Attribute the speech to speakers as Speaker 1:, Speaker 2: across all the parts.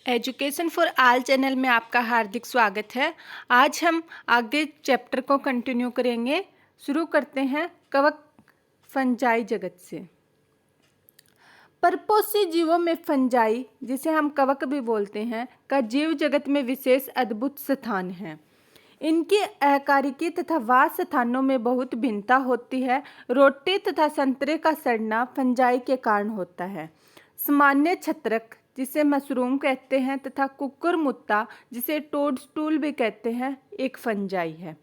Speaker 1: Education for all channel में आपका हार्दिक स्वागत है। आज हम आगे चैप्टर को कंटिन्यू करेंगे। शुरू करते हैं कवक फंजाई जगत से। परपोषी जीवों में फंजाई, जिसे हम कवक भी बोलते हैं, का जीव जगत में विशेष अद्भुत स्थान है। इनकी अकारिकी तथा वास स्थानों में बहुत भिन्नता होती है। रोटी तथा संतरे का सड़ना फंजाई के कारण होता है। सामान्य छत्रक, जिसे मशरूम कहते हैं, तथा कुकुरमुत्ता, जिसे टोडस्टूल भी कहते हैं, एक फंजाई है।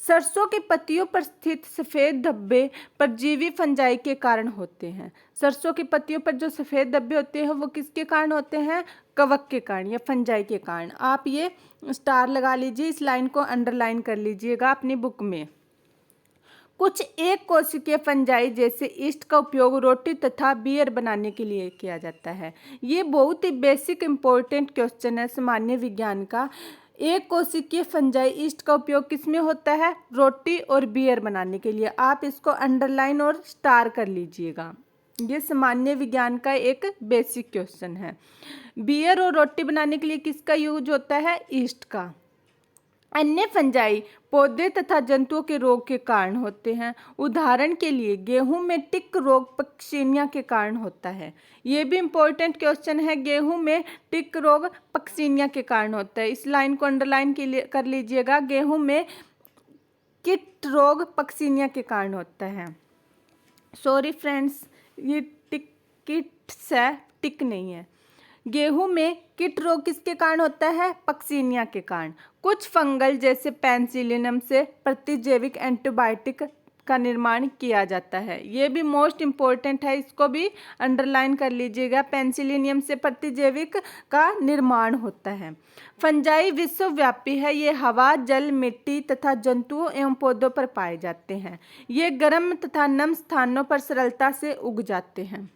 Speaker 1: सरसों की पत्तियों पर स्थित सफ़ेद धब्बे परजीवी फंजाई के कारण होते हैं। सरसों की पत्तियों पर जो सफ़ेद धब्बे होते हैं वो किसके कारण होते हैं? कवक के कारण या फंजाई के कारण। आप ये स्टार लगा लीजिए, इस लाइन को अंडरलाइन कर लीजिएगा अपनी बुक में। कुछ एक कोशिकीय फंजाई जैसे ईस्ट का उपयोग रोटी तथा बियर बनाने के लिए किया जाता है। ये बहुत ही बेसिक इम्पोर्टेंट क्वेश्चन है सामान्य विज्ञान का। एक कोशिकीय फंजाई ईस्ट का उपयोग किस में होता है? रोटी और बियर बनाने के लिए। आप इसको अंडरलाइन और स्टार कर लीजिएगा। ये सामान्य विज्ञान का एक बेसिक क्वेश्चन है। बियर और रोटी बनाने के लिए किसका यूज होता है? ईस्ट का। अन्य फंजाई पौधे तथा जंतुओं के रोग के कारण होते हैं। उदाहरण के लिए गेहूं में टिक रोग पक्सीनिया के कारण होता है। ये भी इम्पोर्टेंट क्वेश्चन है। गेहूं में टिक रोग पक्सीनिया के कारण होता है। इस लाइन को अंडरलाइन कर लीजिएगा। गेहूं में किट रोग पक्सीनिया के कारण होता है। सॉरी फ्रेंड्स, ये किट्स है, टिक नहीं है। गेहूं में किट रोग किसके कारण होता है? पक्सीनिया के कारण। कुछ फंगल जैसे पेनिसिलियम से प्रतिजैविक एंटीबायोटिक का निर्माण किया जाता है। ये भी मोस्ट इम्पोर्टेंट है, इसको भी अंडरलाइन कर लीजिएगा। पेनिसिलियम से प्रतिजैविक का निर्माण होता है। फंजाई विश्वव्यापी है। ये हवा, जल, मिट्टी तथा जंतुओं एवं पौधों पर पाए जाते हैं। ये गर्म तथा नम स्थानों पर सरलता से उग जाते हैं।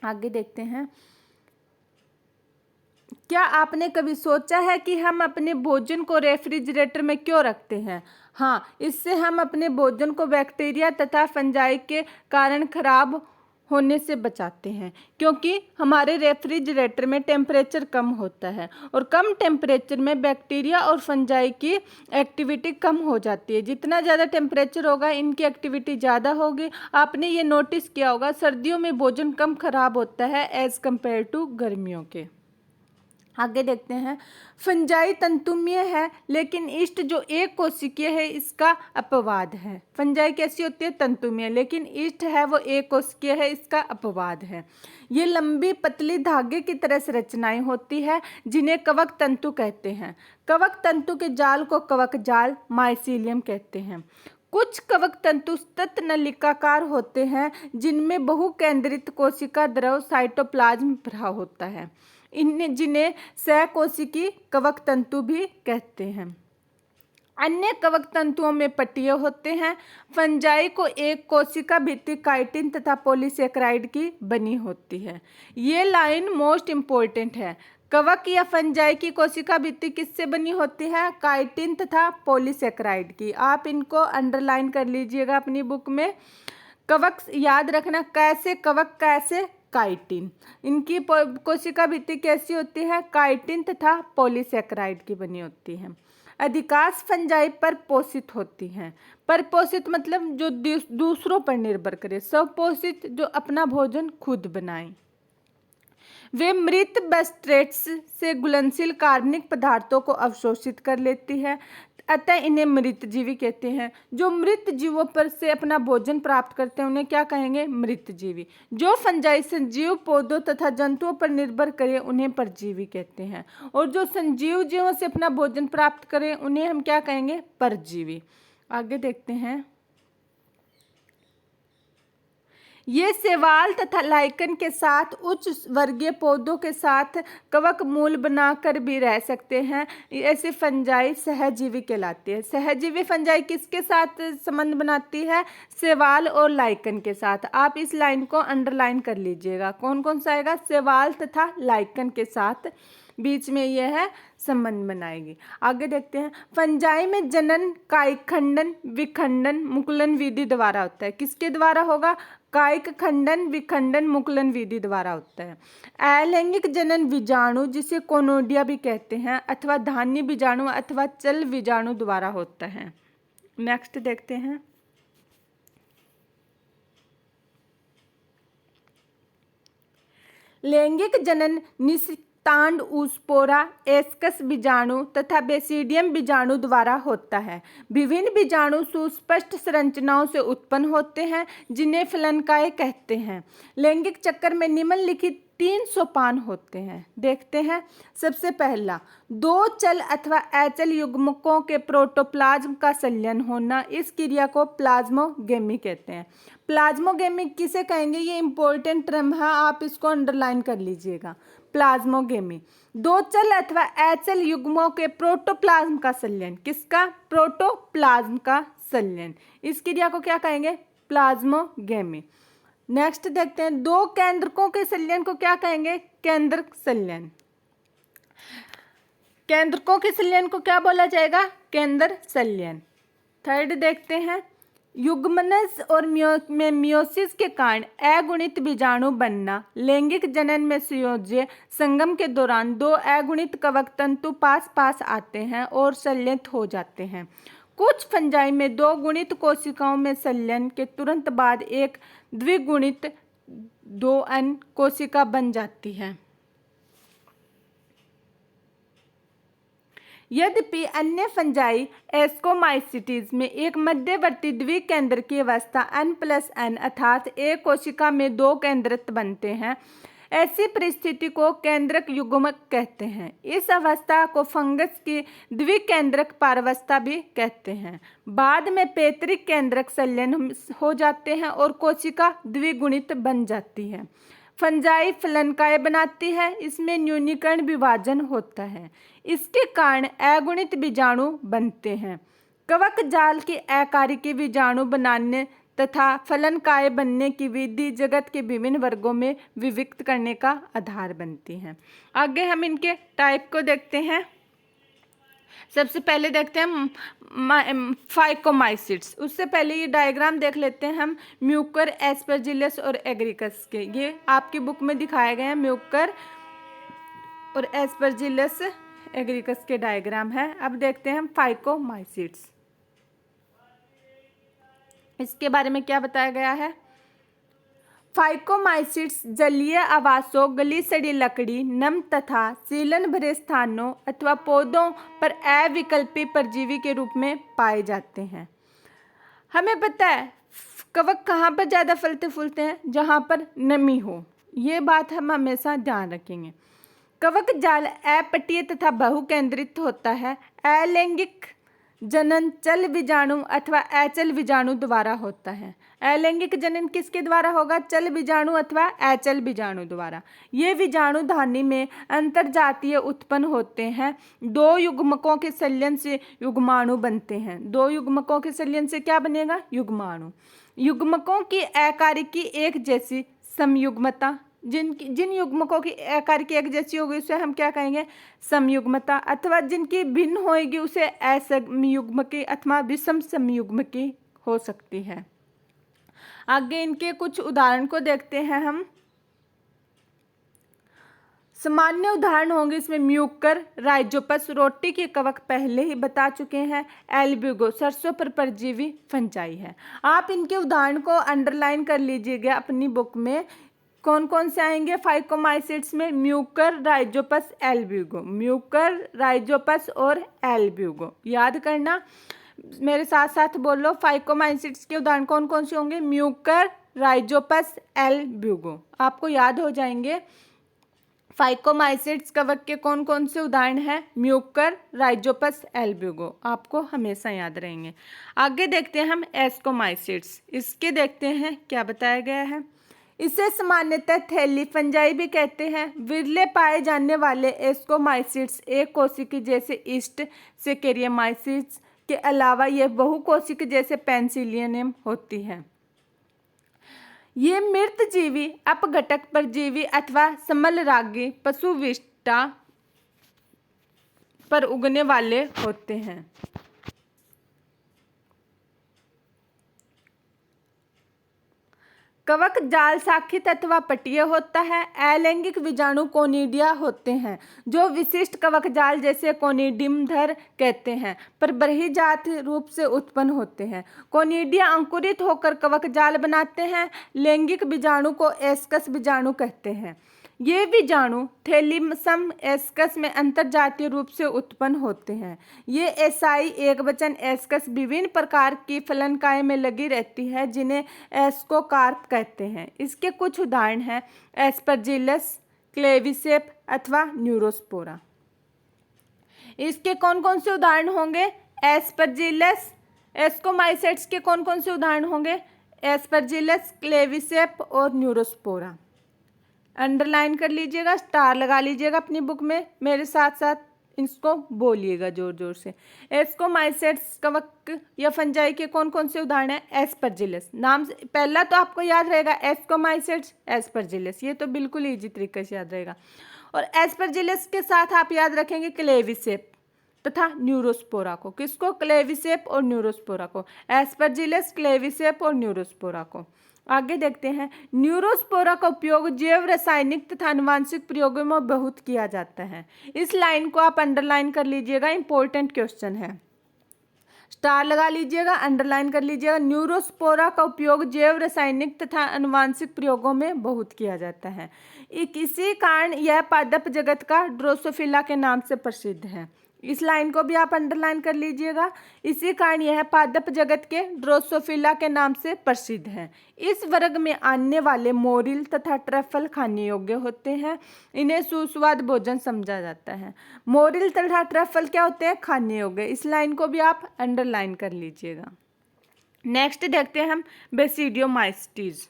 Speaker 1: आगे देखते हैं। क्या आपने कभी सोचा है कि हम अपने भोजन को रेफ्रिजरेटर में क्यों रखते हैं? हाँ, इससे हम अपने भोजन को बैक्टीरिया तथा फंजाई के कारण खराब होने से बचाते हैं, क्योंकि हमारे रेफ्रिजरेटर में टेम्परेचर कम होता है और कम टेम्परेचर में बैक्टीरिया और फंजाई की एक्टिविटी कम हो जाती है। जितना ज़्यादा टेम्परेचर होगा इनकी एक्टिविटी ज़्यादा होगी। आपने ये नोटिस किया होगा, सर्दियों में भोजन कम खराब होता है एज़ कम्पेयर टू गर्मियों के। आगे देखते हैं। फंजाई तंतुमय है, लेकिन ईस्ट जो एक कोशिकीय है इसका अपवाद है। फंजाई कैसी होती है? तंतुमय, लेकिन ईस्ट है वो एक कोशिकीय है, इसका अपवाद है। ये लंबी पतली धागे की तरह से रचनाएं होती है जिन्हें कवक तंतु कहते हैं। कवक तंतु के जाल को कवक जाल माइसीलियम कहते हैं। कुछ कवक तंतु सतत नलिकाकार होते हैं जिनमें बहुकेंद्रित कोशिका द्रव साइटोप्लाज्म भरा होता है। जिन्हें सहकोशिकी कवक तंतु भी कहते हैं। अन्य कवक तंतुओं में पट्टियाँ होते हैं। फंजाई को एक कोशिका भित्ति काइटिन तथा पॉलीसेकेराइड की बनी होती है। ये लाइन मोस्ट इम्पोर्टेंट है। कवक या फंजाई की कोशिका भित्ति किससे बनी होती है? काइटिन तथा पॉलीसेकेराइड की। आप इनको अंडरलाइन कर लीजिएगा अपनी बुक में। कवक याद रखना, कैसे कवक कैसे काइटिन। इनकी कोशिका भित्ति कैसी होती है? काइटिन तथा पॉलीसेकेराइड की बनी होती है। अधिकांश फंजाई परपोषित होती हैं। परपोषित मतलब जो दूसरों पर निर्भर करे। स्वपोषित जो अपना भोजन खुद बनाएं। वे मृत सब्सट्रेट्स से घुलनशील कार्बनिक पदार्थों को अवशोषित कर लेती है, अतः इन्हें मृतजीवी कहते हैं। जो मृत जीवों पर से अपना भोजन प्राप्त करते हैं उन्हें क्या कहेंगे? मृतजीवी। जो फंजाई संजीव पौधों तथा जंतुओं पर निर्भर करे उन्हें परजीवी कहते हैं, और जो संजीव जीवों से अपना भोजन प्राप्त करे उन्हें हम क्या कहेंगे? परजीवी। आगे देखते हैं। ये शैवाल तथा लाइकन के साथ उच्च वर्गीय पौधों के साथ कवक मूल बनाकर भी रह सकते हैं। ऐसे फंजाई सहजीवी कहलाती है। सहजीवी फंजाई किसके साथ संबंध बनाती है? शैवाल और लाइकन के साथ। आप इस लाइन को अंडरलाइन कर लीजिएगा। कौन कौन सा आएगा? शैवाल तथा लाइकन के साथ बीच में यह है संबंध बनाएगी। आगे देखते हैं। फंजाई में जनन कायखंडन विखंडन मुकुलन विधि द्वारा होता है। किसके द्वारा होगा? कायिक खंडन विखंडन मुकुलन विधि द्वारा होता है। अलैंगिक जनन बीजाणु जिसे कोनोडिया भी कहते हैं अथवा धान्य बीजाणु अथवा चल बीजाणु द्वारा होता है। नेक्स्ट देखते हैं। लैंगिक जनन निषिक्तांड ऊस्पोरा एस्कस बीजाणु तथा बेसिडियम बीजाणु द्वारा होता है। विभिन्न बीजाणु सुस्पष्ट संरचनाओं से उत्पन्न होते हैं जिन्हें फलनकाय कहते हैं। लैंगिक चक्कर में निम्नलिखित 3 सोपान होते हैं। देखते हैं। सबसे पहला, 2 चल अथवा अचल युग्मकों के प्रोटोप्लाज्म का संलयन होना, इस क्रिया को प्लाज्मोगेमी कहते हैं। प्लाज्मोगेमी किसे कहेंगे, ये इंपॉर्टेंट टर्म है, आप इसको अंडरलाइन कर लीजिएगा। प्लाज्मोगेमी 2 चल अथवा अचल युग्मों के प्रोटोप्लाज्म का संलयन। किसका? प्रोटोप्लाज्म का संलयन। इस क्रिया को क्या कहेंगे? प्लाज्मोगेमी। नेक्स्ट देखते हैं। 2 केंद्रकों के संलयन को क्या कहेंगे? केंद्रक संलयन। केंद्रकों के संलयन को क्या बोला जाएगा? केंद्र संलयन। थर्ड देखते हैं। युग्मनज और मियोसिस के कारण अगुणित बीजाणु बनना। लैंगिक जनन में संयोज्य संगम के दौरान 2 अगुणित कवक तंतु पास पास आते हैं और संलयित हो जाते हैं। कुछ फंजाई में 2 गुणित कोशिकाओं में संलयन के तुरंत बाद एक द्विगुणित 2N कोशिका बन जाती है। यद्यपि अन्य फंजाई एस्कोमाइसिटीज में एक मध्यवर्ती द्विकेंद्र की अवस्था N+N अर्थात एक कोशिका में 2 केंद्रित बनते हैं, ऐसी परिस्थिति को केंद्रक युग्मक कहते हैं। इस अवस्था को फंगस की द्विकेंद्रक पारावस्था भी कहते हैं। बाद में पैतृक केंद्रक संलयन हो जाते हैं और कोशिका द्विगुणित बन जाती है। फंजाई फलनकाय बनाती है, इसमें न्यूनीकरण विभाजन होता है। इसके कारण अगुणित बीजाणु बनते हैं। कवक जाल की अकारिकी बीजाणु बनाने तथा फलनकाय बनने की विधि जगत के विभिन्न वर्गों में विभक्त करने का आधार बनती है। आगे हम इनके टाइप को देखते हैं। सबसे पहले देखते हैं फाइकोमाइसिट्स। उससे पहले ये डायग्राम देख लेते हैं हम म्यूकर, एस्परजिलस और एग्रिकस के। ये आपकी बुक में दिखाए गए हैं म्यूकर और एस्परजिलस एग्रिकस के डायग्राम है। अब देखते हैं हम फाइकोमाइसिट्स। इसके बारे में क्या बताया गया है? फाइकोमाइसिट्स जलीय आवासों, गली सड़ी लकड़ी, नम तथा सीलन भरे स्थानों अथवा पौधों पर अविकल्पी परजीवी के रूप में पाए जाते हैं। हमें पता है कवक कहाँ पर ज़्यादा फलते फूलते हैं? जहाँ पर नमी हो। ये बात हम हमेशा ध्यान रखेंगे। कवक जाल अपटीय तथा बहुकेंद्रित होता है। अलैंगिक जनन चल बीजाणु अथवा अचल बीजाणु द्वारा होता है। अलैंगिक जनन किसके द्वारा होगा? चल बीजाणु अथवा अचल बीजाणु द्वारा। ये बीजाणु धानी में अंतर्जातीय उत्पन्न होते हैं। 2 युग्मकों के संलयन से युग्माणु बनते हैं। 2 युग्मकों के संलयन से क्या बनेगा? युग्माणु। युग्मकों की अकारिकी एक जैसी समयुग्मता, जिन युग्मकों की अकारिकी एक जैसी होगी उसे हम क्या कहेंगे? समयुग्मता। अथवा जिनकी भिन्न होगी उसे असमयुग्मकी अथवा विषम समयुग्मकी हो सकती है। आगे इनके कुछ उदाहरण को देखते हैं हम। सामान्य उदाहरण होंगे इसमें म्यूकर, राइजोपस, रोटी के कवक पहले ही बता चुके हैं। एल्ब्यूगो सरसों पर परजीवी फंजाई है। आप इनके उदाहरण को अंडरलाइन कर लीजिएगा अपनी बुक में। कौन कौन से आएंगे फाइकोमाइसिट्स में? Mucor, Rhizopus, Albugo. Mucor, Rhizopus और एल्ब्यूगो याद करना। मेरे साथ साथ बोलो फाइकोमाइसिट्स के उदाहरण कौन कौन से होंगे? Mucor, Rhizopus, Albugo. आपको याद हो जाएंगे। फाइकोमाइसिट्स कवक के कौन कौन से उदाहरण हैं? Mucor, Rhizopus, Albugo. आपको हमेशा याद रहेंगे। आगे देखते हैं हम एस्कोमाइसिट्स। इसके देखते हैं क्या बताया गया है। इसे सामान्यतः थैली फंजाई भी कहते हैं। विरले पाए जाने वाले एस्कोमाइसिट्स एक कोशिकी जैसे ईस्ट सेकेरियमाइसिट्स के अलावा यह बहुकोशिक जैसे पेंसिलियम होती है। ये मृत जीवी, अपघटक परजीवी अथवा समलरागी पशुविष्टा पर उगने वाले होते हैं। कवक जाल शाखित अथवा पटीय होता है। अलैंगिक बीजाणु कोनिडिया होते हैं जो विशिष्ट कवक जाल जैसे कोनिडिमधर कहते हैं पर बृहजात रूप से उत्पन्न होते हैं। कोनिडिया अंकुरित होकर कवक जाल बनाते हैं। लैंगिक बीजाणु को एस्कस बीजाणु कहते हैं। ये बीजाणु थैलीसम एस्कस में अंतरजातीय रूप से उत्पन्न होते हैं। ये एसाई एकवचन एस्कस विभिन्न प्रकार की फलनकाय में लगी रहती है जिन्हें एस्कोकार्प कहते हैं। इसके कुछ उदाहरण हैं एस्परजिलस, क्लेविसेप अथवा न्यूरोस्पोरा। इसके कौन कौन से उदाहरण होंगे? एस्परजिलस, एस्कोमाइसेट्स के कौन कौन से उदाहरण होंगे? एस्परजिलस, क्लेविसेप और न्यूरोस्पोरा। अंडरलाइन कर लीजिएगा, स्टार लगा लीजिएगा अपनी बुक में, मेरे साथ साथ इसको बोलिएगा जोर जोर से। एस्कोमाइसेट्स कवक या फंजाई के कौन कौन से उदाहरण हैं? एस्परजिलस, नाम से पहला तो आपको याद रहेगा एस्कोमाइसेट्स, एस्परजिलस, ये तो बिल्कुल ईजी तरीके से याद रहेगा। और एस्परजिलस के साथ आप याद रखेंगे क्लेविसेप तथा न्यूरोस्पोरा को। किसको? क्लेविसेप और न्यूरोस्पोरा को। एस्परजिलस, क्लेविसेप और न्यूरोस्पोरा को। आगे देखते हैं। न्यूरोस्पोरा का उपयोग जैव रासायनिक तथा आनुवांशिक प्रयोगों में बहुत किया जाता है। इस लाइन को आप अंडरलाइन कर लीजिएगा, इंपॉर्टेंट क्वेश्चन है, स्टार लगा लीजिएगा, अंडरलाइन कर लीजिएगा। न्यूरोस्पोरा का उपयोग जैव रासायनिक तथा आनुवांशिक प्रयोगों में बहुत किया जाता है। इसी कारण यह पादप जगत का ड्रोसोफिला के नाम से प्रसिद्ध है। इस लाइन को भी आप अंडरलाइन कर लीजिएगा। इसी कारण यह पादप जगत के ड्रोसोफिला के नाम से प्रसिद्ध है। इस वर्ग में आने वाले मोरिल तथा ट्रफल खाने योग्य होते हैं। इन्हें सुस्वाद भोजन समझा जाता है। मोरिल तथा ट्रफल क्या होते हैं? खाने योग्य। इस लाइन को भी आप अंडरलाइन कर लीजिएगा। नेक्स्ट देखते हैं हम बेसिडियोमाइसिटीज।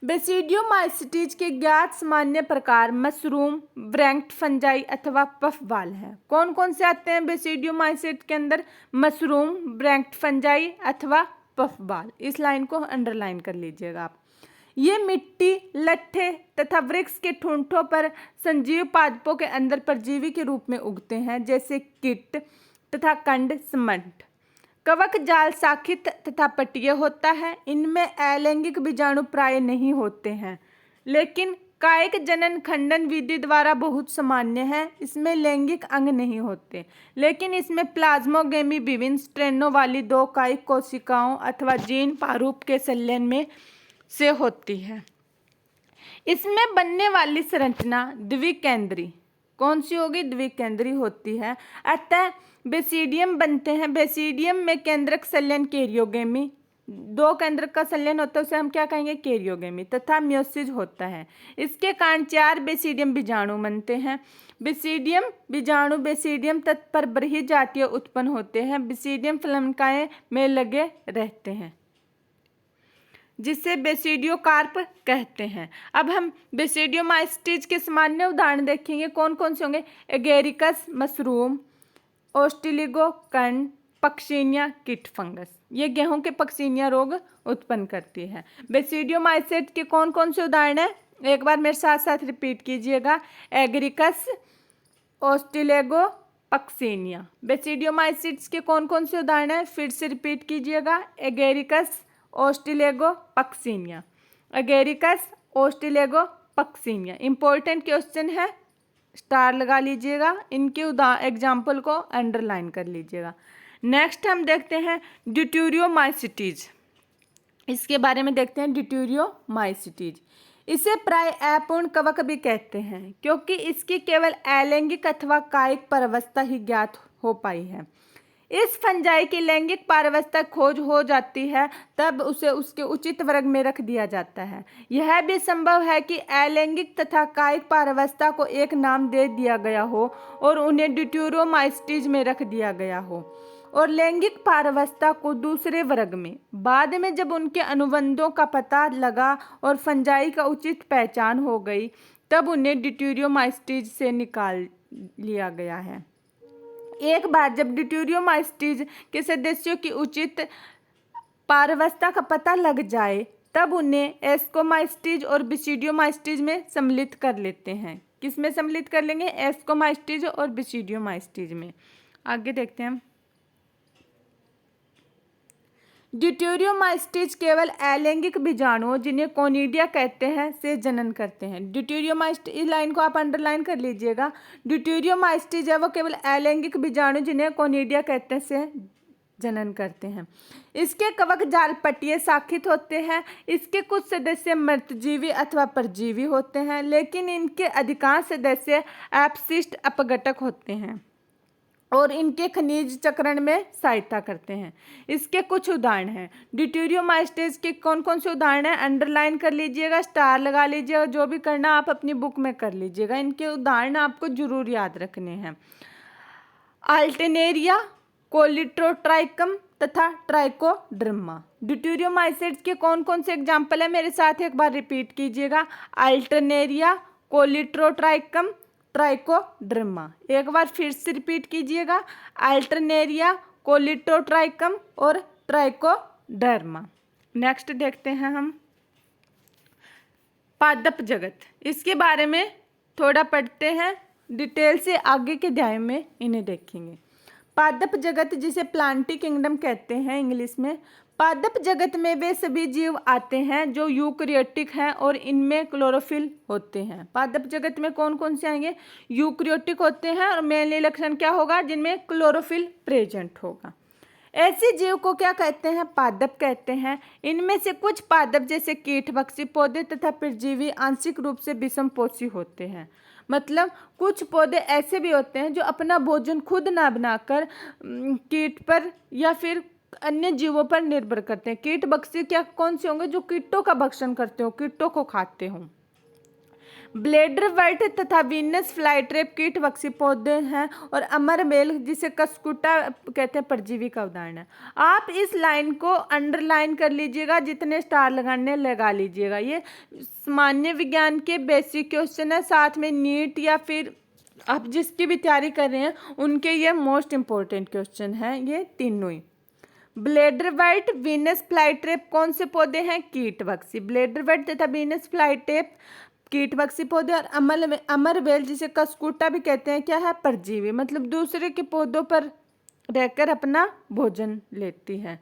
Speaker 1: बेसिडियोमाइसिटीज के ज्ञात सामान्य प्रकार मशरूम, ब्रैंक्ट फंजाई अथवा पफबाल हैं। कौन कौन से आते हैं बेसिडियोमाइसिट के अंदर? मशरूम, ब्रैंक्ट फंजाई अथवा पफबाल। इस लाइन को अंडरलाइन कर लीजिएगा आप। ये मिट्टी, लट्ठे तथा वृक्ष के ठूंठों पर संजीव पादपों के अंदर परजीवी के रूप में उगते हैं जैसे कीट तथा कंड समंट। कवक जाल शाखित तथा पटीय होता है। इनमें अलैंगिक बीजाणु प्राय नहीं होते हैं लेकिन कायिक जनन खंडन विधि द्वारा बहुत सामान्य है। इसमें लैंगिक अंग नहीं होते लेकिन इसमें प्लाज्मोगेमी विभिन्न स्ट्रेनों वाली दो कायिक कोशिकाओं अथवा जीन प्रारूप के संलयन में से होती है। इसमें बनने वाली संरचना द्विकेंद्री कौन सी होगी? द्विकेंद्री होती है। अतः बेसिडियम बनते हैं। बेसिडियम में केंद्रक संलयन कैरियोगेमी, दो केंद्रक का संलयन होता है उसे हम क्या कहेंगे? कैरियोगेमी तथा म्योसिस होता है। इसके कारण 4 बेसिडियम बीजाणु बनते हैं। बेसिडियम बीजाणु बेसिडियम तत्व पर बृहजातीय उत्पन्न होते हैं। बेसिडियम फलनकाय में लगे रहते हैं जिसे बेसिडियोकार्प कहते हैं। अब हम बेसिडियोमाइसिटीज के सामान्य उदाहरण देखेंगे। कौन कौन से होंगे? एगेरिकस मशरूम, ओस्टिलिगो कंड, पक्सीनिया कीट फंगस। ये गेहूं के पक्सीनिया रोग उत्पन्न करती है। बेसिडियोमाइसिट के कौन कौन से उदाहरण हैं? एक बार मेरे साथ साथ रिपीट कीजिएगा। Agaricus, Ustilago, Puccinia. बेसिडियोमाइसिट्स के कौन कौन से उदाहरण हैं? फिर से रिपीट कीजिएगा। Agaricus, Ustilago, Puccinia. Agaricus, Ustilago, Puccinia. Important question है, स्टार लगा लीजिएगा। इनके एग्जाम्पल को अंडरलाइन कर लीजिएगा। नेक्स्ट हम देखते हैं ड्यूटेरियोमाइसिटीज। इसके बारे में देखते हैं ड्यूटेरियोमाइसिटीज। इसे प्राय अपूर्ण कवक भी कहते हैं क्योंकि इसकी केवल अलैंगिक अथवा कायिक परावस्था ही ज्ञात हो पाई है। इस फंजाई की लैंगिक पारवस्था खोज हो जाती है तब उसे उसके उचित वर्ग में रख दिया जाता है। यह भी संभव है कि अलैंगिक तथा कायिक पारवस्था को एक नाम दे दिया गया हो और उन्हें ड्यूटेरियोमाइसिटीज में रख दिया गया हो और लैंगिक पारवस्था को दूसरे वर्ग में। बाद में जब उनके अनुबंधों का पता लगा और फंजाई का उचित पहचान हो गई तब उन्हें ड्यूटेरियोमाइसिटीज से निकाल लिया गया है। एक बार जब ड्यूटेरियोमाइसिटीज के सदस्यों की उचित पारवस्था का पता लग जाए तब उन्हें एस्कोमाइसिटीज और बेसिडियोमाइसिटीज में सम्मिलित कर लेते हैं। किस में सम्मिलित कर लेंगे? एस्कोमाइसिटीज और बेसिडियोमाइसिटीज में। आगे देखते हैं ड्यूटेरियोमाइस्टिस केवल अलैंगिक बीजाणुओं, जिन्हें कोनिडिया कहते हैं, से जनन करते हैं। ड्यूटेरियोमाइस्टिस, इस लाइन को आप अंडरलाइन कर लीजिएगा। ड्यूटेरियोमाइस्टिस है वो केवल अलैंगिक बीजाणु, जिन्हें कोनिडिया कहते हैं, से जनन करते हैं। इसके कवक जाल पट्टीय शाखित होते हैं। इसके कुछ सदस्य मृतजीवी अथवा परजीवी होते हैं, लेकिन इनके अधिकांश सदस्य अपशिष्ट अपघटक होते हैं और इनके खनिज चक्रण में सहायता करते हैं। इसके कुछ उदाहरण हैं। ड्यूटेरियोमाइस्टिस के कौन कौन से उदाहरण हैं, अंडरलाइन कर लीजिएगा, स्टार लगा लीजिएगा, जो भी करना आप अपनी बुक में कर लीजिएगा। इनके उदाहरण आपको जरूर याद रखने हैं। अल्टरनेरिया, कोलिट्रोट्राइकम तथा ट्राइकोडर्मा। ड्यूटेरियोमाइसिड्स के कौन कौन से एग्जाम्पल है, मेरे साथ एक बार रिपीट कीजिएगा। Alternaria, Colletotrichum, Trichoderma. एक बार फिर से रिपीट कीजिएगा। अल्टरनेरिया, कोलिट्रोट्राइकम और ट्राइकोडर्मा। नेक्स्ट देखते हैं हम पादप जगत। इसके बारे में थोड़ा पढ़ते हैं डिटेल से, आगे के अध्याय में इन्हें देखेंगे। पादप जगत, जिसे प्लांटी किंगडम कहते हैं इंग्लिश में। पादप जगत में वे सभी जीव आते हैं जो यूकैरियोटिक हैं और इनमें क्लोरोफिल होते हैं। पादप जगत में कौन कौन से आएंगे, यूकैरियोटिक होते हैं और मेनली लक्षण क्या होगा, जिनमें क्लोरोफिल प्रेजेंट होगा। ऐसे जीव को क्या कहते हैं, पादप कहते हैं। इनमें से कुछ पादप जैसे कीटभक्षी पौधे तथा परजीवी आंशिक रूप से विषमपोषी होते हैं। मतलब कुछ पौधे ऐसे भी होते हैं जो अपना भोजन खुद ना बनाकर कीट पर या फिर अन्य जीवों पर निर्भर करते हैं। कीटभक्षी क्या कौन से होंगे, जो कीटों का भक्षण करते हो, कीटों को खाते हो। ब्लेडरवर्ट तथा वीनस फ्लाईट्रैप कीटभक्षी पौधे हैं और अमरबेल, जिसे कस्कुटा कहते हैं, परजीवी का उदाहरण है। आप इस लाइन को अंडरलाइन कर लीजिएगा, जितने स्टार लगाने लगा लीजिएगा। ये सामान्य विज्ञान के बेसिक क्वेश्चन है, साथ में नीट या फिर आप जिसकी भी तैयारी कर रहे हैं उनके ये मोस्ट इंपॉर्टेंट क्वेश्चन है, ये तीनों ही। ब्लेडरवर्ट, वीनस फ्लाईट्रैप कौन से पौधे हैं, कीटभक्षी। ब्लेडरवर्ट तथा वीनस फ्लाईट्रैप कीटभक्षी पौधे और अमरबेल, जिसे कस्कुटा भी कहते हैं, क्या है, परजीवी। मतलब दूसरे के पौधों पर रहकर अपना भोजन लेती है।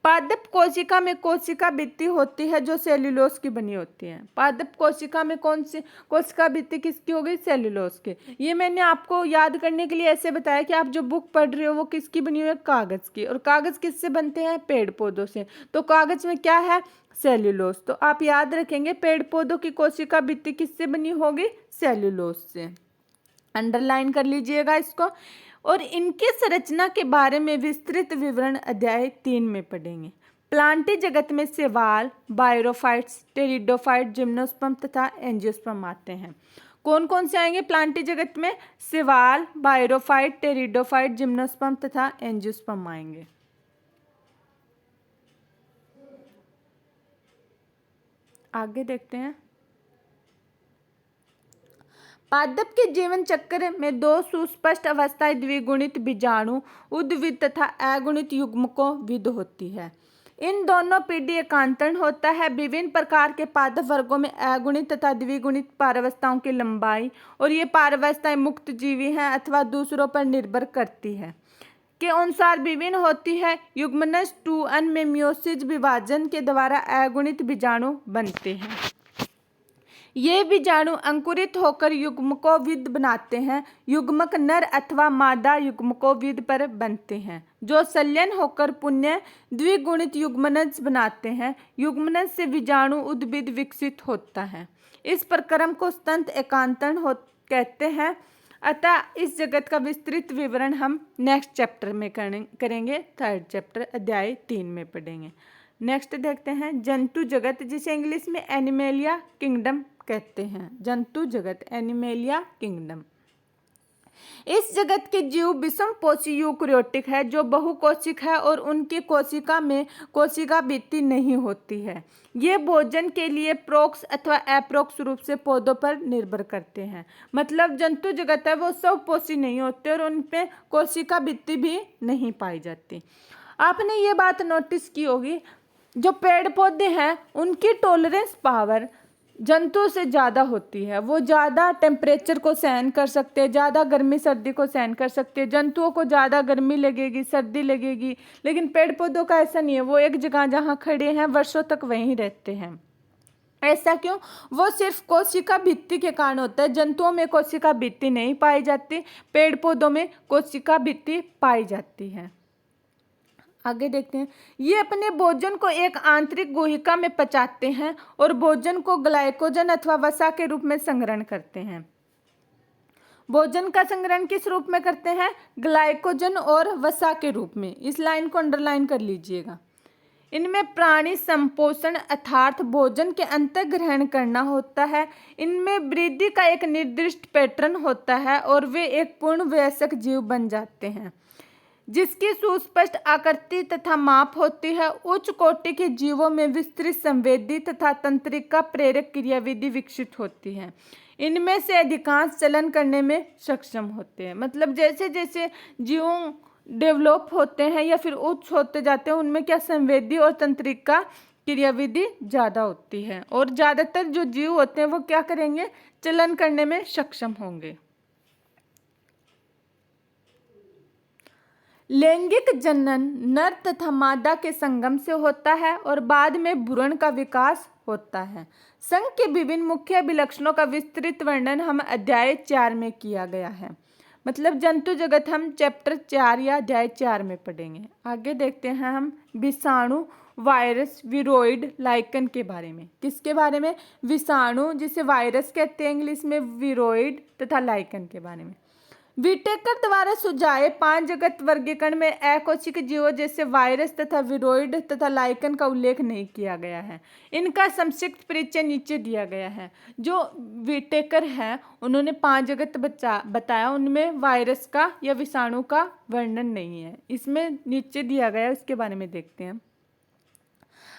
Speaker 1: पादप कोशिका में कोशिका भित्ति होती है जो सेल्यूलोज की बनी होती है। पादप कोशिका में कौन सी कोशिका भित्ति किसकी होगी, सेल्यूलोज की। ये मैंने आपको याद करने के लिए ऐसे बताया कि आप जो बुक पढ़ रहे हो वो किसकी बनी हुई है, कागज की। और कागज किससे बनते हैं, पेड़ पौधों से। तो कागज में क्या है, सेल्यूलोज। तो आप याद रखेंगे पेड़ पौधों की कोशिका भित्ति किससे बनी होगी, सेल्यूलोज से। अंडरलाइन कर लीजिएगा इसको। और इनकी संरचना के बारे में विस्तृत विवरण अध्याय 3 में पढ़ेंगे। प्लांटी जगत में शैवाल, बायोफाइट्स, टेरिडोफाइट, जिम्नोस्पर्म तथा एंजियोस्पर्म आते हैं। कौन कौन से आएंगे प्लांटी जगत में, शैवाल, बायोफाइट, टेरिडोफाइट, जिम्नोस्पर्म तथा एंजियोस्पर्म आएंगे। आगे देखते हैं। पादप के जीवन चक्र में 2 सुस्पष्ट अवस्थाएं द्विगुणित बीजाणु उद्भिद तथा अगुणित युग्मकों विद होती है। इन दोनों पीढ़ी एकांतरण होता है। विभिन्न प्रकार के पादप वर्गों में अगुणित तथा द्विगुणित पारावस्थाओं की लंबाई और ये पारावस्थाएं मुक्त जीवी हैं अथवा दूसरों पर निर्भर करती है के अनुसार विभिन्न होती है। युग्मनज 2n में मियोसिस विभाजन के द्वारा अगुणित बीजाणु बनते हैं। ये बीजाणु अंकुरित होकर युग्मकोविद बनाते हैं। युग्मक नर अथवा मादा युग्मकोविद पर बनते हैं जो संलयन होकर पुनः द्विगुणित युग्मनज बनाते हैं। युग्मनज से बीजाणु उद्भिद विकसित होता है। इस प्रक्रम को स्तंत एकांतरण कहते हैं। अतः इस जगत का विस्तृत विवरण हम नेक्स्ट चैप्टर में करेंगे। 3rd चैप्टर अध्याय 3 में पढ़ेंगे। नेक्स्ट देखते हैं जंतु जगत, जिसे इंग्लिश में एनिमेलिया किंगडम कहते हैं। जंतु जगत, एनिमेलिया किंगडम। इस जगत के जीव विषमपोषी यूकैरियोटिक है जो बहुकोशिक है और उनकी कोशिका में कोशिका भित्ति नहीं होती है। ये भोजन के लिए प्रोक्स अथवा अप्रोक्स रूप से पौधों पर निर्भर करते हैं। मतलब जंतु जगत है वो स्वपोषी नहीं होते और उनमें कोशिका भित्ति भी नहीं पाई जाती। आपने ये बात नोटिस की होगी, जो पेड़ पौधे हैं उनकी टॉलरेंस पावर जंतुओं से ज़्यादा होती है। वो ज़्यादा टेम्परेचर को सहन कर सकते हैं, ज़्यादा गर्मी सर्दी को सहन कर सकते हैं। जंतुओं को ज़्यादा गर्मी लगेगी, सर्दी लगेगी, लेकिन पेड़ पौधों का ऐसा नहीं है। वो एक जगह जहाँ खड़े हैं वर्षों तक वहीं रहते हैं। ऐसा क्यों? वो सिर्फ कोशिका भित्ति के कारण होता है। जंतुओं में कोशिका भित्ति नहीं पाई जाती, पेड़ पौधों में कोशिका भित्ति पाई जाती है। आगे देखते हैं। ये अपने भोजन को एक आंतरिक गुहिका में पचाते हैं और भोजन को ग्लाइकोजन अथवा वसा के रूप में संग्रहण करते हैं। भोजन का संग्रहण किस रूप में करते हैं? ग्लाइकोजन और वसा के रूप में। इस लाइन को अंडरलाइन कर लीजिएगा। इनमें प्राणी संपोषण अर्थात भोजन के अंतर ग्रहण करना होता है। इनमें वृद्धि का एक निर्दिष्ट पैटर्न होता है और वे एक पूर्ण वयस्क जीव बन जाते हैं जिसकी सुस्पष्ट आकृति तथा माप होती है। उच्च कोटि के जीवों में विस्तृत संवेदी तथा तंत्रिका प्रेरक क्रियाविधि विकसित होती है। इनमें से अधिकांश चलन करने में सक्षम होते हैं। मतलब जैसे जैसे जीवों डेवलप होते हैं या फिर उच्च होते जाते हैं, उनमें क्या संवेदी और तंत्रिका क्रियाविधि ज़्यादा होती है और ज़्यादातर जो जीव होते हैं वो क्या करेंगे? चलन करने में सक्षम होंगे। लैंगिक जनन नर तथा मादा के संगम से होता है और बाद में भ्रूण का विकास होता है। संघ के विभिन्न मुख्य विलक्षणों का विस्तृत वर्णन हम अध्याय 4 में किया गया है। मतलब जंतु जगत हम चैप्टर 4 या अध्याय 4 में पढ़ेंगे। आगे देखते हैं हम विषाणु, वायरस, विरोइड, लाइकन के बारे में। किसके बारे में? विषाणु जिसे वायरस कहते हैं इंग्लिश में, विरोइड तथा लाइकन के बारे में। विटेकर द्वारा सुझाए 5 जगत वर्गीकरण में अकोशिक जीवों जैसे वायरस तथा विरोइड तथा लाइकन का उल्लेख नहीं किया गया है। इनका संक्षिप्त परिचय नीचे दिया गया है। जो विटेकर है उन्होंने 5 जगत बताया, उनमें वायरस का या विषाणु का वर्णन नहीं है। इसमें नीचे दिया गया है, उसके बारे में देखते हैं।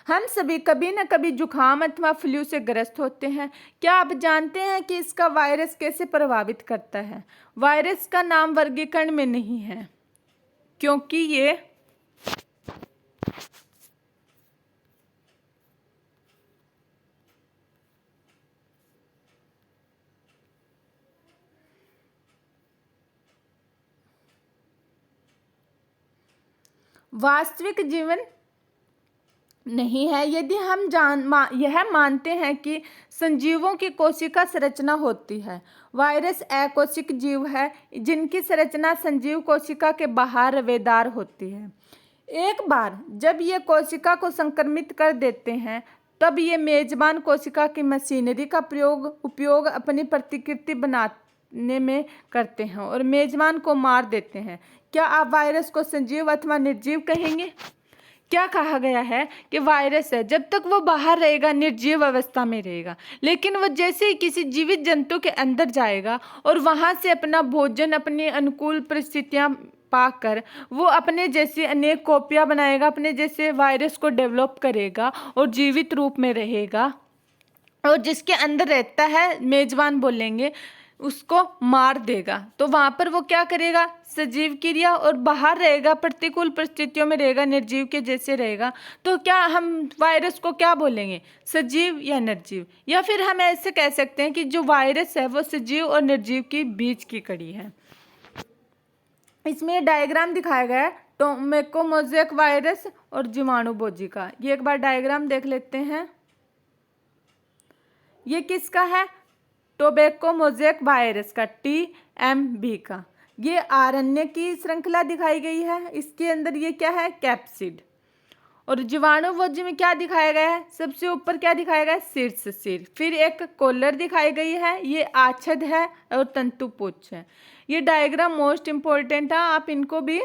Speaker 1: हम सभी कभी न कभी जुखाम अथवा फ्लू से ग्रस्त होते हैं। क्या आप जानते हैं कि इसका वायरस कैसे प्रभावित करता है? वायरस का नाम वर्गीकरण में नहीं है क्योंकि ये वास्तविक जीवन नहीं है। यदि हम यह मानते हैं कि संजीवों की कोशिका संरचना होती है, वायरस अकोशिक जीव है जिनकी संरचना संजीव कोशिका के बाहर रवेदार होती है। एक बार जब ये कोशिका को संक्रमित कर देते हैं तब ये मेजबान कोशिका की मशीनरी का उपयोग अपनी प्रतिकृति बनाने में करते हैं और मेजबान को मार देते हैं। क्या आप वायरस को सजीव अथवा निर्जीव कहेंगे? क्या कहा गया है कि वायरस है, जब तक वो बाहर रहेगा निर्जीव अवस्था में रहेगा, लेकिन वो जैसे ही किसी जीवित जंतु के अंदर जाएगा और वहाँ से अपना भोजन, अपनी अनुकूल परिस्थितियाँ पाकर वो अपने जैसे अनेक कॉपियाँ बनाएगा, अपने जैसे वायरस को डेवलप करेगा और जीवित रूप में रहेगा और जिसके अंदर रहता है मेजबान बोलेंगे उसको मार देगा। तो वहाँ पर वो क्या करेगा? सजीव क्रिया, और बाहर रहेगा प्रतिकूल परिस्थितियों में रहेगा, निर्जीव के जैसे रहेगा। तो क्या हम वायरस को क्या बोलेंगे? सजीव या निर्जीव? या फिर हम ऐसे कह सकते हैं कि जो वायरस है वो सजीव और निर्जीव की बीच की कड़ी है। इसमें डायग्राम दिखाया गया है टोबैको मोज़ेक वायरस और जीवाणु बोजी का। ये एक बार डायग्राम देख लेते हैं। ये किसका है? टोबैको मोज़ेक वायरस का, TMV का। ये आरएनए की श्रृंखला दिखाई गई है। इसके अंदर ये क्या है? कैप्सिड। और जीवाणु बोजी में क्या दिखाया गया है? सबसे ऊपर क्या दिखाया गया है? शीर्ष सिर। फिर एक कॉलर दिखाई गई है, ये आच्छद है और तंतुपुच्छ है। ये डायग्राम मोस्ट इम्पोर्टेंट है, आप इनको भी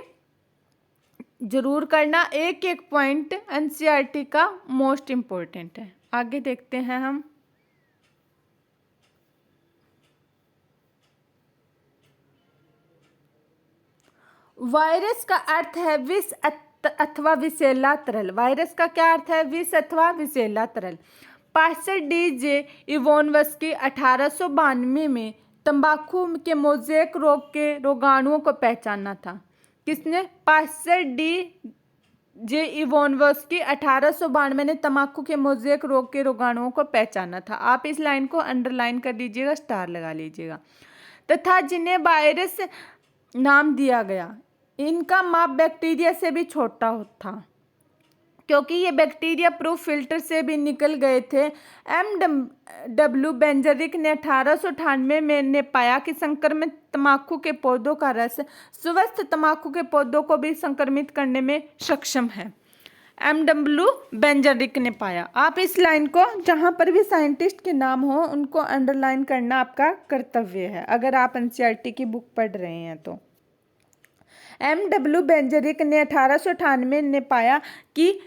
Speaker 1: जरूर करना। एक एक पॉइंट एनसीईआरटी का मोस्ट इम्पोर्टेंट है। आगे देखते हैं हम। वायरस का अर्थ है विष अथवा विषैला तरल। वायरस का क्या अर्थ है? विष अथवा विषैला तरल। पास्टर DJ इवोनवस्की 1892 में तंबाकू के मोज़ेक रोग के रोगाणुओं को पहचाना था। किसने? पास्टर जे इवोनवस्की 1892 ने तंबाकू के मोज़ेक रोग के रोगाणुओं को पहचाना था। आप इस लाइन को अंडरलाइन कर लीजिएगा, स्टार लगा लीजिएगा। तथा जिन्हें वायरस नाम दिया गया, इनका माप बैक्टीरिया से भी छोटा था, क्योंकि ये बैक्टीरिया प्रूफ फिल्टर से भी निकल गए थे। MW बेंजरिक ने 1898 में ने पाया कि संक्रमित तंबाकू के पौधों का रस स्वस्थ तंबाकू के पौधों को भी संक्रमित करने में सक्षम है। MW बेंजरिक ने पाया। आप इस लाइन को, जहाँ पर भी साइंटिस्ट के नाम हो, उनको अंडरलाइन करना आपका कर्तव्य है, अगर आप NCERT की बुक पढ़ रहे हैं तो। MW बेंजरिक ने 1898 ने पाया कि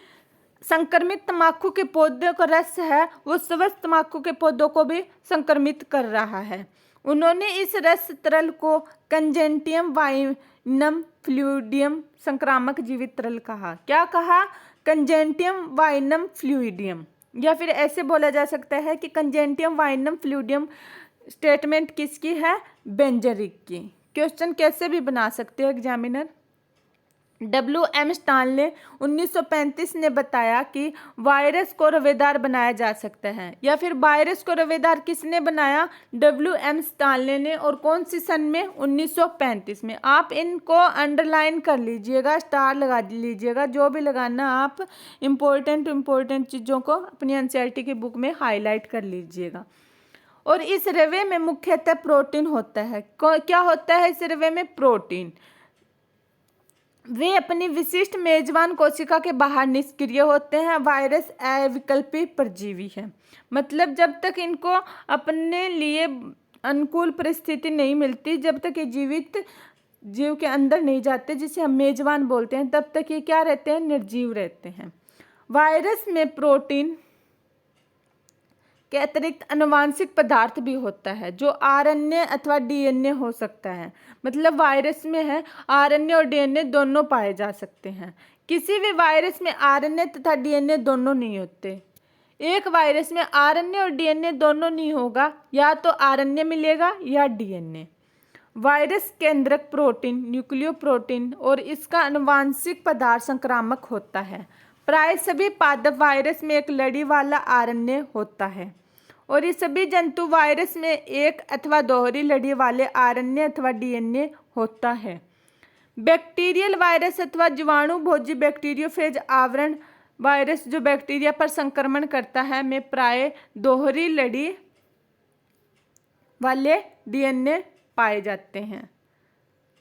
Speaker 1: संक्रमित तंबाकू के पौधों का रस है वो स्वस्थ तंबाकू के पौधों को भी संक्रमित कर रहा है। उन्होंने इस रस तरल को कंजेंटियम वाइनम फ्लूइडियम संक्रामक जीवित तरल कहा। क्या कहा? कंजेंटियम वाइनम फ्लूइडियम, या फिर ऐसे बोला जा सकता है कि कंजेंटियम वाइनम फ्लूइडियम स्टेटमेंट किसकी है? बेंजरिक की। क्वेश्चन कैसे भी बना सकते हैं एग्जामिनर। WM स्टानले 1935 ने बताया कि वायरस को रवेदार बनाया जा सकता है, या फिर वायरस को रवेदार किसने बनाया? WM स्टानले ने। और कौन सी सन में? 1935 में। आप इनको अंडरलाइन कर लीजिएगा, स्टार लगा लीजिएगा, जो भी लगाना आप इम्पोर्टेंट चीज़ों को अपनी NCERT की बुक में हाईलाइट कर लीजिएगा। और इस रवे में मुख्यतः प्रोटीन होता है। क्या होता है इस रवे में? प्रोटीन। वे अपनी विशिष्ट मेजबान कोशिका के बाहर निष्क्रिय होते हैं। वायरस अविकल्पी परजीवी है, मतलब जब तक इनको अपने लिए अनुकूल परिस्थिति नहीं मिलती, जब तक ये जीवित जीव के अंदर नहीं जाते, जिसे हम मेजबान बोलते हैं, तब तक ये क्या रहते हैं? निर्जीव रहते हैं। वायरस में प्रोटीन के अतिरिक्त आनुवांशिक पदार्थ भी होता है, जो RNA अथवा DNA हो सकता है। मतलब वायरस में है RNA और DNA दोनों पाए जा सकते हैं। किसी भी वायरस में RNA तथा DNA दोनों नहीं होते। एक वायरस में RNA और DNA दोनों नहीं होगा, या तो RNA मिलेगा या DNA। वायरस केंद्रक प्रोटीन न्यूक्लियो प्रोटीन और इसका आनुवांशिक पदार्थ संक्रामक होता है। प्राय सभी पादप वायरस में एक लड़ी वाला RNA होता है, और ये सभी जंतु वायरस में एक अथवा दोहरी लड़ी वाले RNA अथवा DNA होता है। बैक्टीरियल वायरस अथवा जीवाणु भोजी बैक्टीरियोफेज आवरण वायरस जो बैक्टीरिया पर संक्रमण करता है में प्राय दोहरी लड़ी वाले DNA पाए जाते हैं,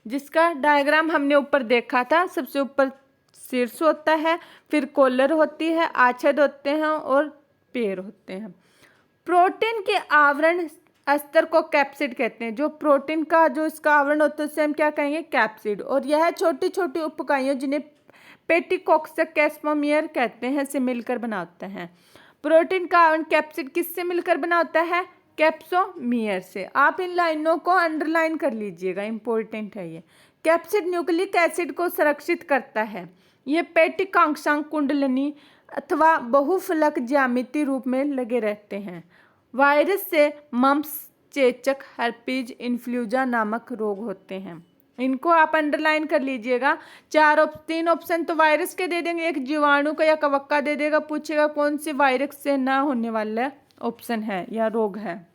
Speaker 1: जिसका डायग्राम हमने ऊपर देखा था। सबसे ऊपर शीर्ष होता है, फिर कॉलर होती है, आच्छद होते हैं और पैर होते हैं। प्रोटीन के आवरण अस्तर को कैप्सिड कहते हैं। जो प्रोटीन का जो इसका आवरण होता है उसे हम क्या कहेंगे? कैप्सिड। और यह छोटी छोटी उपइकाइयों जिन्हें पेटिकोक्सक कैस्मोमियर कहते हैं से मिलकर बनाते हैं। प्रोटीन का आवरण कैप्सिड किससे मिलकर बना होता है? कैप्सोमियर से। आप इन लाइनों को अंडरलाइन कर लीजिएगा, इंपॉर्टेंट है ये। कैप्सिड न्यूक्लिक एसिड को संरक्षित करता है। ये पेटिकांशांक कुंडलनी अथवा बहुफलक ज्यामिति रूप में लगे रहते हैं। वायरस से मम्प्स, चेचक, हर्पीज, इन्फ्लूएंजा नामक रोग होते हैं। इनको आप अंडरलाइन कर लीजिएगा। 3 ऑप्शन तो वायरस के दे देंगे, एक जीवाणु का या कवक का दे देगा। पूछेगा कौन से वायरस से ना होने वाला ऑप्शन है या रोग है,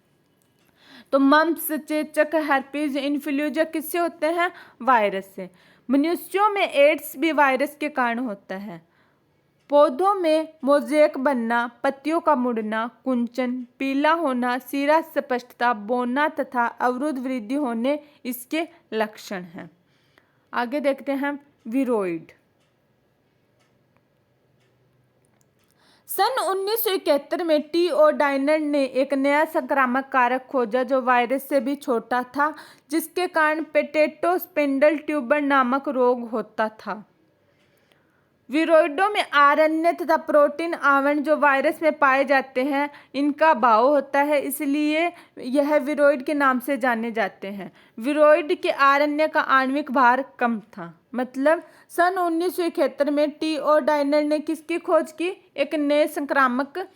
Speaker 1: तो मम्प्स, चेचक, हर्पीज, इन्फ्लूएंजा किससे होते हैं? वायरस से। मनुष्यों में एड्स भी वायरस के कारण होता है। पौधों में मोज़ेक बनना, पत्तियों का मुड़ना, कुंचन, पीला होना, सिरा स्पष्टता, बोना तथा अवरुद्ध वृद्धि होने इसके लक्षण हैं। आगे देखते हैं विरोइड। सन 1971 में T.O. डाइनर ने एक नया संक्रामक कारक खोजा जो वायरस से भी छोटा था, जिसके कारण पोटैटो स्पिंडल ट्यूबर नामक रोग होता था। विरोइडों में RNA तथा प्रोटीन आवरण जो वायरस में पाए जाते हैं, इनका अभाव होता है, इसलिए यह विरोइड के नाम से जाने जाते हैं। विरोइड के RNA का आणविक भार कम था। मतलब सन 1971 में T.O. डाइनर ने किसकी खोज की? एक नए संक्रामक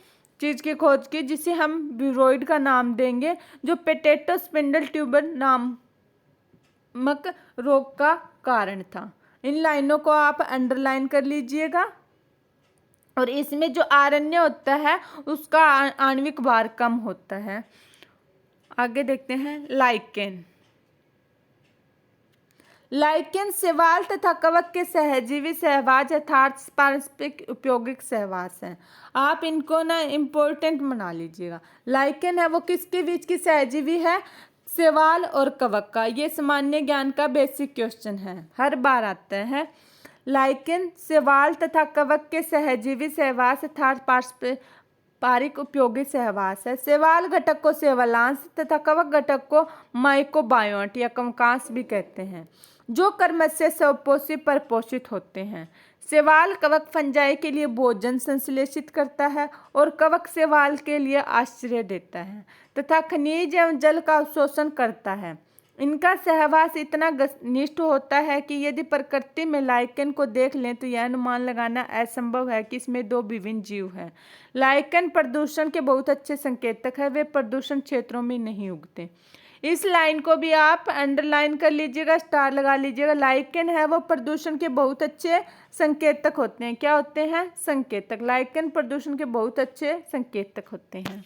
Speaker 1: चीज़ की खोज की, जिसे हम विरोइड का नाम देंगे, जो पोटैटो स्पिंडल ट्यूबर नामक रोग का कारण था। इन लाइनों को आप अंडरलाइन कर लीजिएगा। और इसमें जो आरण्य होता है उसका आणविक भार कम होता है। आगे देखते हैं लाइकेन। लाइकेन शैवाल तथा कवक के सहजीवी सहवास अर्थात पारस्परिक उपयोगिक सहवास हैं। आप इनको ना इम्पोर्टेंट बना लीजिएगा। लाइकेन है वो किसके बीच की सहजीवी है? शैवाल और कवक का। ये सामान्य ज्ञान का बेसिक क्वेश्चन है, हर बार आता है। लाइकेन शैवाल तथा कवक के सहजीवी सहवास अर्थात पारस्परिक उपयोगी सहवास है। शैवाल घटक को शैवालांश तथा कवक घटक को माइक्रोबायोट या कवकांश भी कहते हैं, जो क्रमश से स्वपोषी परपोषित होते हैं। शैवाल कवक फंजाई के लिए भोजन संश्लेषित करता है और कवक शैवाल के लिए आश्रय देता है तथा खनिज एवं जल का अवशोषण करता है। इनका सहवास इतना घनिष्ठ होता है कि यदि प्रकृति में लाइकेन को देख लें तो यह अनुमान लगाना असंभव है कि इसमें दो विभिन्न जीव हैं। लाइकेन प्रदूषण के बहुत अच्छे संकेतक है, वे प्रदूषण क्षेत्रों में नहीं उगते। इस लाइन को भी आप अंडरलाइन कर लीजिएगा, स्टार लगा लीजिएगा। लाइकेन है वो प्रदूषण के बहुत अच्छे संकेतक होते हैं। क्या होते हैं? संकेतक। लाइकेन प्रदूषण के बहुत अच्छे संकेतक होते हैं।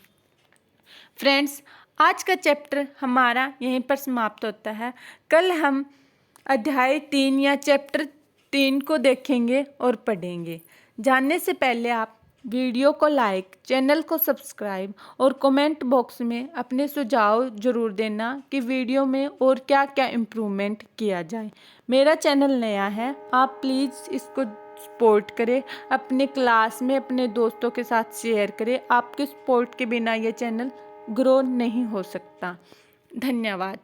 Speaker 1: फ्रेंड्स, आज का चैप्टर हमारा यहीं पर समाप्त होता है। कल हम अध्याय 3 या चैप्टर 3 को देखेंगे और पढ़ेंगे। जानने से पहले आप वीडियो को लाइक, चैनल को सब्सक्राइब और कमेंट बॉक्स में अपने सुझाव ज़रूर देना कि वीडियो में और क्या क्या इम्प्रूवमेंट किया जाए। मेरा चैनल नया है, आप प्लीज़ इसको सपोर्ट करें, अपने क्लास में अपने दोस्तों के साथ शेयर करें। आपके सपोर्ट के बिना ये चैनल ग्रो नहीं हो सकता। धन्यवाद।